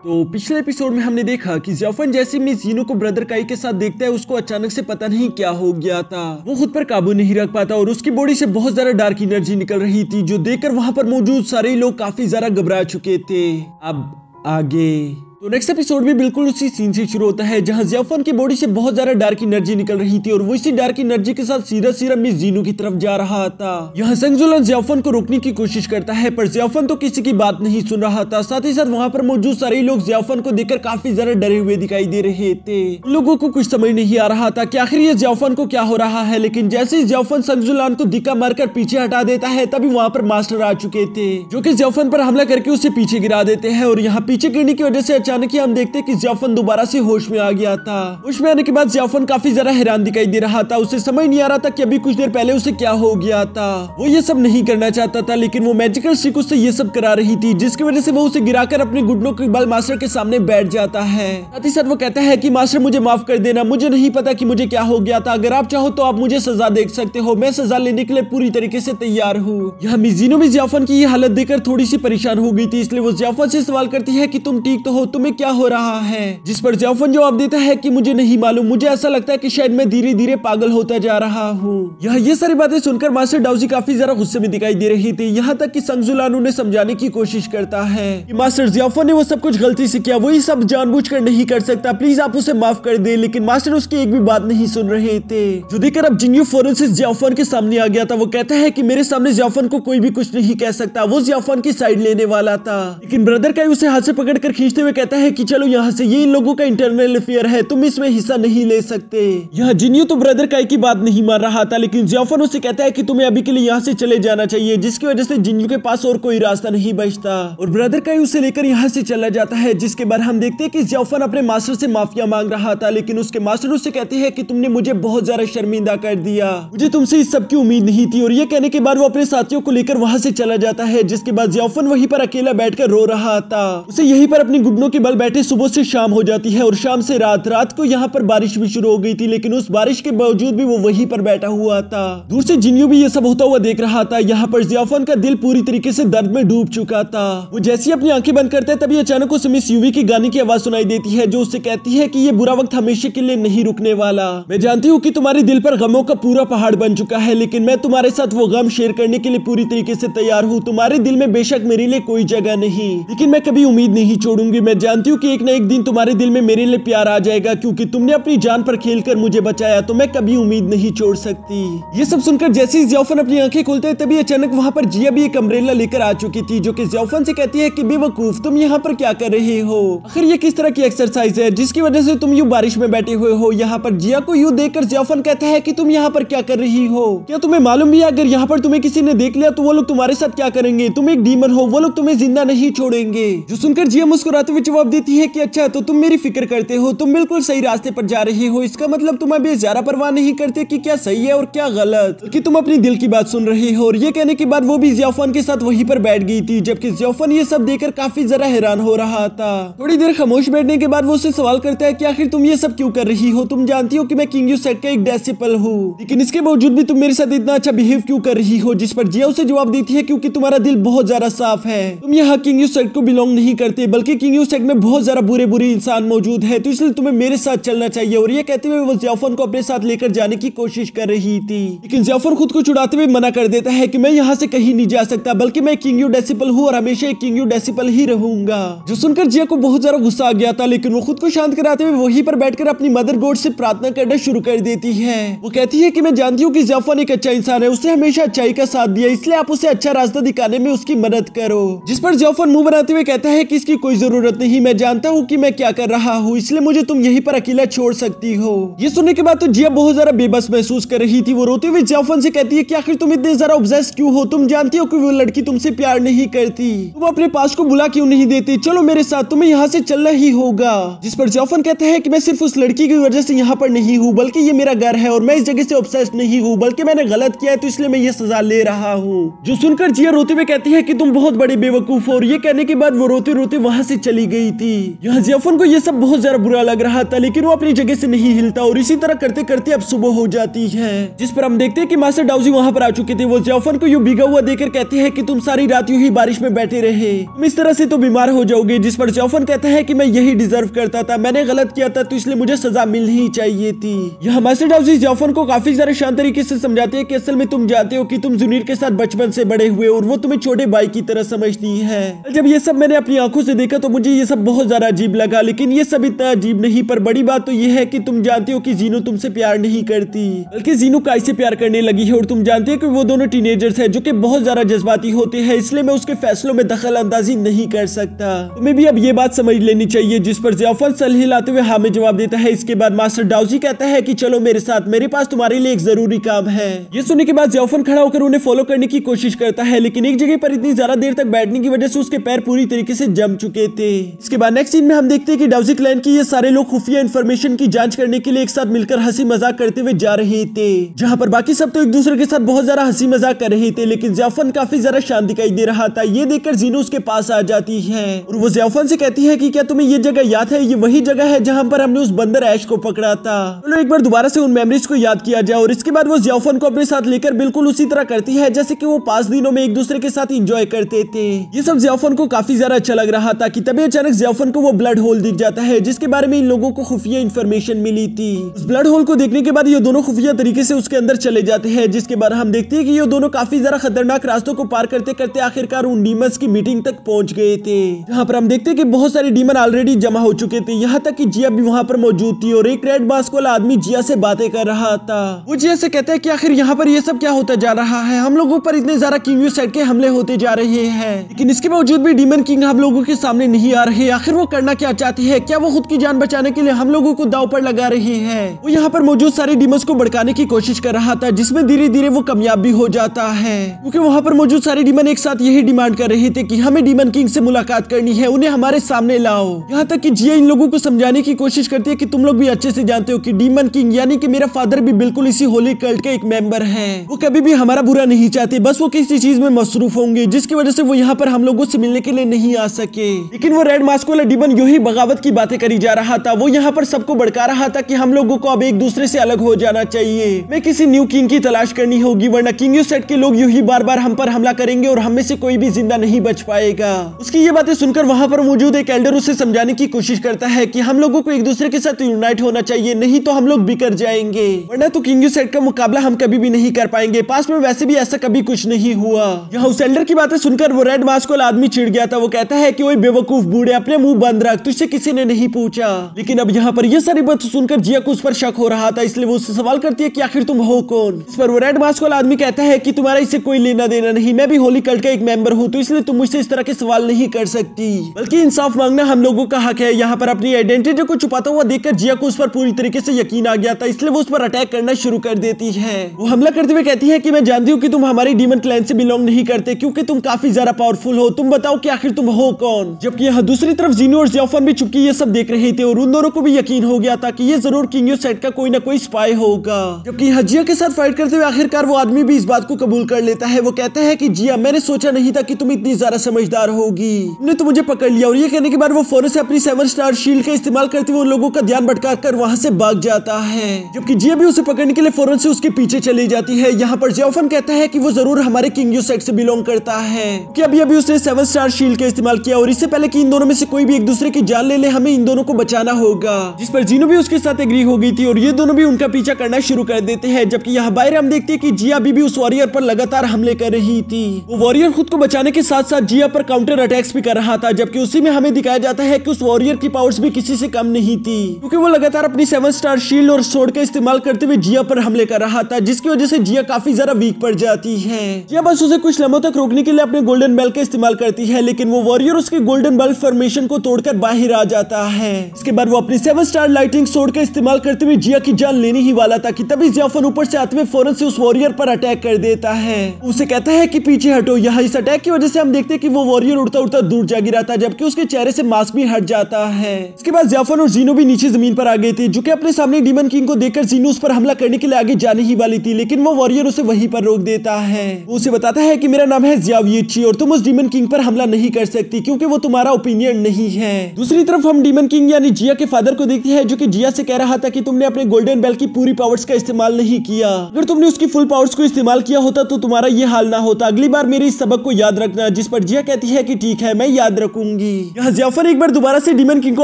तो पिछले एपिसोड में हमने देखा कि जियाफन जैसे मिस जीनू को ब्रदर काई के साथ देखता है, उसको अचानक से पता नहीं क्या हो गया था। वो खुद पर काबू नहीं रख पाता और उसकी बॉडी से बहुत ज्यादा डार्क एनर्जी निकल रही थी, जो देखकर वहां पर मौजूद सारे लोग काफी ज्यादा घबरा चुके थे। अब आगे तो नेक्स्ट एपिसोड भी बिल्कुल उसी सीन से शुरू होता है, जहां जियाफन की बॉडी से बहुत ज्यादा डार्क एनर्जी निकल रही थी और वो इसी डार्क एनर्जी के साथ सीधा सीधा मिस जीनू की तरफ जा रहा था। यहाँ संगजुलन जियाफन को रोकने की कोशिश करता है, पर जियाफन तो किसी की बात नहीं सुन रहा था। साथ ही साथ वहाँ पर मौजूद सारे लोग जियाफन को देखकर काफी ज्यादा डरे हुए दिखाई दे रहे थे। लोगों को कुछ समझ नहीं आ रहा था कि आखिर ये जियाफन को क्या हो रहा है, लेकिन जैसे ही जियाफन संगजुलान को धक्का मारकर पीछे हटा देता है, तभी वहाँ पर मास्टर आ चुके थे, जो कि जियाफन पर हमला करके उसे पीछे गिरा देते हैं। और यहाँ पीछे गिरने की वजह से अचानक ही हम देखते जियाफन दोबारा से होश में आ गया था। होश में आने के बाद जियाफन काफी ज्यादा हैरान दिखाई दे रहा था। उसे समझ नहीं आ रहा था कि अभी कुछ देर पहले उसे क्या हो गया था। वो ये सब नहीं करना चाहता था, लेकिन वो मैजिकल स्टिक उससे ये सब करा रही थी, जिसकी वजह से वो उसे गिराकर अपने घुटनों के बल मास्टर के सामने बैठ जाता है। साथ ही साथ वो कहता है कि मास्टर मुझे माफ कर देना, मुझे नहीं पता कि मुझे क्या हो गया था। अगर आप चाहो तो आप मुझे सजा दे सकते हो, मैं सजा लेने के लिए पूरी तरीके से तैयार हूँ। यहाँ मिस जीनू भी जियाफन की ये हालत देखकर थोड़ी सी परेशान हो गई थी, इसलिए वो जियाफन से सवाल करती है कि तुम ठीक तो हो, तुम्हें क्या हो रहा है। जिस पर जियाफन जवाब देता है कि मुझे नहीं मालूम, मुझे ऐसा लगता है कि शायद मैं धीरे धीरे पागल होता जा रहा हूँ। यहाँ ये सारी बातें सुनकर मास्टर डाउजी काफी ज्यादा गुस्से में दिखाई दे रही थी। यहाँ तक कि संगजुलान उन्हें समझाने की कोशिश करता है कि मास्टर जियाफन ने वो सब कुछ गलती से किया, वो ये सब जानबूझकर नहीं कर सकता, प्लीज आप उसे माफ कर दे। लेकिन मास्टर उसकी एक भी बात नहीं सुन रहे थे, जो देखकर अब जिन्यू फौरन से जियाफन के सामने आ गया था। वो कहता है कि मेरे सामने जियाफन को कोई भी कुछ नहीं कह सकता। वो जियाफन की साइड लेने वाला था, लेकिन ब्रदर काई उसे हाथ से पकड़कर खींचते हुए कहता है कि चलो यहाँ से, ये इन लोगों का इंटरनल अफेयर है, तुम इसमें हिस्सा नहीं ले सकते। यहाँ जिन्यू तो ब्रदर काई की बात नहीं मान रहा था, लेकिन जियाफन उसे कहता है कि तुम्हें अभी के लिए यहाँ से चले जाना चाहिए, जिसकी वजह से जिन्यू के पास और कोई रास्ता नहीं बचता और ब्रदर काई उसे लेकर यहाँ से चला जाता है। जिसके बाद हम देखते हैं कि जियाफन अपने मास्टर से माफिया मांग रहा था, लेकिन उसके मास्टर उससे कहते हैं कि तुमने मुझे बहुत ज्यादा शर्मिंदा कर दिया, मुझे तुमसे इस सब की उम्मीद नहीं थी। और ये कहने के बाद वो अपने साथियों को लेकर वहां से चला जाता है। जिसके बाद जियाफन वहीं पर अकेला बैठकर रो रहा था। उसे यहीं पर अपनी घुटनों के बल बैठे सुबह से शाम हो जाती है और शाम से रात को यहाँ पर बारिश भी शुरू हो गई थी, लेकिन उस बारिश के बावजूद भी वो वहीं पर बैठा हुआ था। दूर से जिन्यू भी ये सब होता हुआ देख रहा था। यहाँ पर जियाफन का दिल पूरी तरीके से दर्द में डूब चुका था। वो जैसे ही अपनी आंखें बंद करता है, तभी अचानक उसे मिस यूवी की गाने की आवाज सुनाई देती है, जो उससे कहती है कि ये बुरा वक्त हमेशा के लिए नहीं रुकने वाला। मैं जानती हूँ कि तुम्हारे दिल पर गमों का पूरा पहाड़ बन चुका है, लेकिन मैं तुम्हारे साथ वो गम शेयर करने के लिए पूरी तरीके से तैयार हूँ। तुम्हारे दिल में बेशक मेरे लिए कोई जगह नहीं, लेकिन मैं कभी उम्मीद नहीं छोड़ूंगी। मैं जानती हूँ कि एक न एक दिन तुम्हारे दिल में मेरे लिए प्यार आ जाएगा, क्योंकि तुमने अपनी जान पर खेलकर मुझे बचाया, तो मैं कभी उम्मीद नहीं छोड़ सकती। ये सब सुनकर जैसे ही जियाफन अपनी आंखें खोलते हैं, तभी अचानक वहां पर जिया भी एक अम्ब्रेला लेकर आ चुकी थी, जो कि जियाफन से कहती है कि बेवकूफ, तुम यहाँ पर क्या कर रहे हो? आखिर ये किस तरह की एक्सरसाइज है जिसकी वजह से तुम यूं बारिश में बैठे हुए हो? यहाँ पर जिया को यूं देखकर जियाफन कहता है कि तुम यहाँ पर क्या कर रही हो? क्या तुम्हें मालूम भी है अगर यहाँ पर तुम्हें किसी ने देख लिया तो वो लोग तुम्हारे साथ क्या करेंगे? तुम एक डीमन हो, वो लोग तुम्हें जिंदा नहीं छोड़ेंगे। जो सुनकर जिया मुस्कुराते हुए जवाब देती है कि अच्छा, तो तुम मेरी फिक्र करते हो, तुम बिल्कुल सही रास्ते पर जा रही हो। इसका मतलब तुम अभी ज्यादा परवाह नहीं करते कि क्या सही है और क्या गलत, बल्कि तुम अपनी दिल की बात सुन रही हो। और ये कहने के बाद वो भी जियाफन के साथ वहीं पर बैठ गई थी, जबकि जियाफन ये सब देखकर काफी ज्यादा हैरान हो रहा था। थोड़ी देर खामोश बैठने के बाद वो उससे सवाल करता है कि आखिर तुम ये सब क्यों कर रही हो? तुम जानती हो कि मैं किंग यू सेट का एक डिसिपल हूँ, लेकिन इसके बावजूद भी तुम मेरे साथ इतना अच्छा बिहेव क्यों कर रही हो? जिस पर जिया उसे जवाब देती है क्योंकि तुम्हारा दिल बहुत ज्यादा साफ है, तुम यहाँ किंग यू सेट को बिलोंग नहीं करते, बल्कि किंग यू सेट में बहुत ज्यादा बुरे बुरे इंसान मौजूद है, तो इसलिए तुम्हें मेरे साथ चलना चाहिए। और ये कहते हुए वो जियाफन को अपने साथ लेकर जाने की कोशिश कर रही थी, लेकिन जियाफन खुद को छुड़ाते हुए मना कर देता है कि मैं यहाँ से कहीं नहीं जा सकता, बल्कि मैं किंग यू डिसिपल हूँ और हमेशा एक किंग यू डिसिपल ही रहूंगा। जो सुनकर जिया को बहुत ज्यादा गुस्सा आ गया था, लेकिन वो खुद को शांत कराते हुए वहीं पर बैठकर अपनी मदर गॉड से प्रार्थना करना शुरू कर देती है। वो कहती है कि मैं जानती हूँ कि जियाफन एक अच्छा इंसान है, उसने हमेशा अच्छाई का साथ दिया, इसलिए आप उसे अच्छा रास्ता दिखाने में उसकी मदद करो। जिस पर जियाफन मुंह बनाते हुए कहता है कि इसकी कोई जरूरत नहीं, मैं जानता हूँ कि मैं क्या कर रहा हूँ, इसलिए मुझे तुम यहीं पर अकेला छोड़ सकती हो। ये सुनने के बाद तो जिया बहुत ज्यादा बेबस महसूस कर रही थी। वो रोते हुए जियाफन से कहती है कि आखिर तुम इतने ज्यादा ऑब्सेस्ड क्यों हो? तुम जानती हो कि वो लड़की तुमसे प्यार नहीं करती, तुम अपने पास को बुला क्यों नहीं देती? चलो मेरे साथ, तुम्हें यहाँ से चलना ही होगा। जिस पर जियाफन कहता है कि मैं सिर्फ उस लड़की की वजह से यहाँ पर नहीं हूँ, बल्कि ये मेरा घर है और मैं इस जगह से ऑब्सेस्ड नहीं हूँ, बल्कि मैंने गलत किया है, तो इसलिए मैं ये सजा ले रहा हूँ। जो सुनकर जिया रोते हुए कहती है कि तुम बहुत बड़े बेवकूफ हो। और ये कहने के बाद वो रोते रोते वहां से चली गई। गई थी। यहाँ जियाफन को ये सब बहुत ज्यादा बुरा लग रहा था, लेकिन वो अपनी जगह से नहीं हिलता और इसी तरह करते करते अब सुबह हो जाती है, जिस पर हम देखते हैं कि मास्टर डाउजी वहाँ पर आ चुके थे। वो जियाफन को यूं भीगा हुआ देखकर कहते हैं कि तुम सारी रात यूं ही बारिश में बैठे रहे, तुम इस तरह से तो बीमार हो जाओगे। जिस पर जियाफन कहता है कि मैं यही डिजर्व करता था, मैंने गलत किया था तो इसलिए मुझे सजा मिलनी चाहिए थी। यहाँ मास्टर डाउजी जियाफन को काफी ज्यादा शांत तरीके से समझाते हैं कि असल में तुम जानते हो कि तुम जुनीर के साथ बचपन से बड़े हुए और वो तुम्हें छोटे भाई की तरह समझती है। जब ये सब मैंने अपनी आंखों से देखा तो मुझे ये सब बहुत ज्यादा अजीब लगा, लेकिन ये सब इतना अजीब नहीं। पर बड़ी बात तो ये है कि तुम जानते हो कि जीनू तुमसे प्यार नहीं करती, बल्कि जीनू काई से प्यार करने लगी है। और तुम जानते हो कि वो दोनों टीनेजर्स हैं जो कि बहुत ज्यादा जज्बाती होते हैं, इसलिए मैं उसके फैसलों में दखल अंदाजी नहीं कर सकता। तुम्हें भी अब ये बात समझ लेनी चाहिए। जिस पर जियाफन सर हिलाते हुए हाँ में जवाब देता है। इसके बाद मास्टर डाउजी कहता है कि चलो मेरे साथ, मेरे पास तुम्हारे लिए एक जरूरी काम है। ये सुनने के बाद जियाफन खड़ा होकर उन्हें फॉलो करने की कोशिश करता है, लेकिन एक जगह पर इतनी ज्यादा देर तक बैठने की वजह से उसके पैर पूरी तरीके से जम चुके थे। इसके बाद नेक्स्ट सीन में हम देखते हैं कि डाउजी क्लैन की ये सारे लोग खुफिया इंफॉर्मेशन की जांच करने के लिए एक साथ मिलकर हंसी मजाक करते हुए जा रहे थे, जहां पर बाकी सब तो एक दूसरे के साथ बहुत ज्यादा हंसी मजाक कर रहे थे, लेकिन जियाफन काफी ज्यादा शांत दिखाई दे रहा था। ये देखकर जीनू उसके पास आ जाती है और वो जियाफन से कहती है कि क्या तुम्हें ये जगह याद है? ये वही जगह है जहां पर हमने उस बंदर ऐश को पकड़ा था। चलो एक बार दोबारा से उन मेमोरीज को याद किया जाए। और इसके बाद वो जियाफन को अपने साथ लेकर बिल्कुल उसी तरह करती है जैसे कि वो 5 दिनों में एक दूसरे के साथ एंजॉय करते थे। ये सब जियाफन को काफी ज्यादा अच्छा लग रहा था कि तभी अचानक जियाफन को वो ब्लड होल दिख जाता है, जिसके बारे में इन लोगों को खुफिया इंफॉर्मेशन मिली थी। उस ब्लड होल को देखने के बाद ये दोनों खुफिया तरीके से उसके अंदर चले जाते हैं, जिसके बाद हम देखते हैं कि ये दोनों काफी ज्यादा खतरनाक रास्तों को पार करते करते आखिरकार उन डीमंस की मीटिंग तक पहुंच गए थे, जहां पर हम देखते हैं कि बहुत सारे डीमन ऑलरेडी जमा हो चुके थे। यहाँ तक कि जिया भी वहां पर मौजूद थी और एक रेड मास्क वाला आदमी जिया से बातें कर रहा था। वो जिया से कहता है कि आखिर यहाँ पर ये सब क्या होता जा रहा है, हम लोगों पर इतने ज्यादा किंग साइड के हमले होते जा रहे हैं, लेकिन इसके बावजूद भी डीमन किंग हम लोगों के सामने नहीं आ रहे। आखिर वो करना क्या चाहती है? क्या वो खुद की जान बचाने के लिए हम लोगों को दांव पर लगा रही है? वो यहाँ पर मौजूद सारे डीमंस को भड़काने की कोशिश कर रहा था, जिसमें धीरे धीरे वो कामयाब भी हो जाता है, क्योंकि वहाँ पर मौजूद सारे डीमन एक साथ यही डिमांड कर रहे थे कि हमें डीमन किंग से मुलाकात करनी है, उन्हें हमारे सामने लाओ। यहाँ तक कि जिया इन लोगों को समझाने की कोशिश करती है कि तुम लोग भी अच्छे से जानते हो कि डीमन किंग यानी कि मेरा फादर भी बिल्कुल इसी होली कल्ट के एक मेंबर है। वो कभी भी हमारा बुरा नहीं चाहते, बस वो किसी चीज में मसरूफ होंगे, जिसकी वजह से वो यहाँ पर हम लोगों से मिलने के लिए नहीं आ सके। लेकिन वो रेड मास्क वाला डीमन यूं ही बगावत की बातें करी जा रहा था। वो यहाँ पर सबको भड़का रहा था कि हम लोगों को अब एक दूसरे से अलग हो जाना चाहिए, मैं किसी न्यू किंग की तलाश करनी होगी, वरना किंग यू सेट के लोग यूं ही बार बार हम पर हमला करेंगे और हम में से कोई भी जिंदा नहीं बच पाएगा। उसकी ये बातें सुनकर वहाँ पर मौजूद एक एल्डर उसे समझाने की कोशिश करता है कि हम लोगों को एक दूसरे के साथ यूनाइट होना चाहिए, नहीं तो हम लोग बिखर जाएंगे, वरना तो किंग यू सेट का मुकाबला हम कभी भी नहीं कर पाएंगे। पास में वैसे भी ऐसा कभी कुछ नहीं हुआ। यहाँ उस एल्डर की बातें सुनकर वो रेड मास्क वाला आदमी चिढ़ गया था। वो कहता है कि ओए बेवकूफ बूढ़े, अपने मुंह बंद रख, तुझसे किसी ने नहीं पूछा। लेकिन अब यहाँ पर ये सारी बात सुनकर जिया को उस पर शक हो रहा था, इसलिए वो उससे सवाल करती है कि आखिर तुम हो कौन। इस पर वो रेड मास्क वाला आदमी कहता है कि तुम्हारा इससे कोई लेना देना नहीं, मैं भी होली कल्ट का एक मेंबर हूँ, तो इसलिए तुम मुझसे इस तरह के सवाल नहीं कर सकती, बल्कि इंसाफ मांगना हम लोगों का हक है। यहाँ पर अपनी आइडेंटिटी को छुपाता हुआ देखकर जिया को उस पर पूरी तरीके से यकीन आ गया था, इसलिए वो उस पर अटैक करना शुरू कर देती है। वो हमला करते हुए कहती है कि मैं जानती हूँ कि तुम हमारी डीमन क्लैन से बिलोंग नहीं करते, क्योंकि तुम काफी ज्यादा पावरफुल हो, तुम बताओ कि आखिर तुम हो कौन। जबकि यहाँ दूसरी तरफ जीनू और जियाफन भी चुपके ये सब देख रहे थे और उन दोनों को भी यकीन हो गया था कि ये जरूर किंग यू सेट का कोई ना कोई स्पाई होगा। जबकि यहाँ जिया के साथ फाइट करते हुए आखिरकार वो आदमी भी इस बात को कबूल कर लेता है। वो कहता है कि जिया, मैंने सोचा नहीं था कि तुम इतनी ज्यादा समझदार होगी, तुमने तो मुझे पकड़ लिया। और ये कहने के बाद वो फौरन से अपनी 7 स्टार शील्ड का इस्तेमाल करते हुए उन लोगों का ध्यान भटका कर वहां से भाग जाता है, जबकि जिया भी उसे पकड़ने के लिए फौरन से उसके पीछे चली जाती है। यहाँ पर जियाफन कहता है कि वो जरूर हमारे किंग यू सेट से बिलोंग करता है, कि अभी उसने 7 स्टार शील्ड का इस्तेमाल किया और इससे पहले कि इन दोनों में से कोई भी एक दूसरे की जान ले हमें इन दोनों को बचाना होगा। जिस पर जीनू भी उसके साथ एग्री हो गई थी और ये दोनों भी उनका पीछा करना शुरू कर देते हैं। जबकि यहाँ बाहर हम देखते हैं कि जिया भी उस वॉरियर पर लगातार हमले कर रही थी। वो वॉरियर खुद को बचाने के साथ साथ जिया पर काउंटर अटैक्स भी कर रहा था, जबकि उसी में हमें दिखाया जाता है कि उस वॉरियर की पावर्स भी किसी से कम नहीं थी, क्योंकि वो लगातार अपनी 7 स्टार शील्ड और स्वॉर्ड का इस्तेमाल करते हुए जिया पर हमले कर रहा था, जिसकी वजह से जिया काफी ज्यादा वीक पड़ जाती है। जिया बस उसे कुछ लम्हों तक रोकने के लिए अपने गोल्डन बेल का इस्तेमाल करती है, लेकिन वो वॉरियर उसके गोल्डन बेल फॉर्मेशन को तोड़कर बाहर आ जाता है। इसके बाद वो अपनी 7 स्टार लाइटिंग स्वॉर्ड का इस्तेमाल करते हुए जिया की जान लेने ही वाला था कि तभी जियाफन ऊपर से आते हुए फौरन से उस वॉरियर पर अटैक कर देता है। उसे कहता है कि पीछे हटो। यहाँ इस अटैक की वजह से हम देखते हैं कि वो वॉरियर उड़ता उड़ता दूर जा गिरा था, जबकि उसके चेहरे से मास्क भी हट जाता है। इसके बाद जियाफन और जीनो भी नीचे जमीन पर आ गए थे, जो कि अपने सामने डीमन किंग को देखकर जीनो उस पर हमला करने के लिए आगे जाने ही वाली थी, लेकिन वो वॉरियर उसे वहीं पर रोक देता है। वो उसे बताता है कि मेरा नाम है जियाविची और तुम उस डीमन किंग पर हमला नहीं कर सकती, क्योंकि वो तुम्हारा ओपिनियन फ्रेंड नहीं है। दूसरी तरफ हम डीमन किंग यानी जिया के फादर को देखते हैं, जो कि जिया से कह रहा था कि तुमने अपने गोल्डन बेल की पूरी पावर्स का इस्तेमाल नहीं किया। अगर तुमने उसकी फुल पावर्स को इस्तेमाल किया होता तो तुम्हारा ये हाल ना होता। अगली बार मेरे इस सबक को याद रखना। जिस पर जिया कहती है कि ठीक है, मैं याद रखूंगी। यहाँ जाफर एक बार दोबारा से डीमन किंग को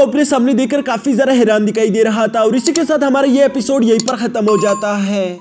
अपने सामने देखकर काफी ज्यादा हैरान दिखाई दे रहा था। और इसी के साथ हमारा ये एपिसोड यहीं पर खत्म हो जाता है।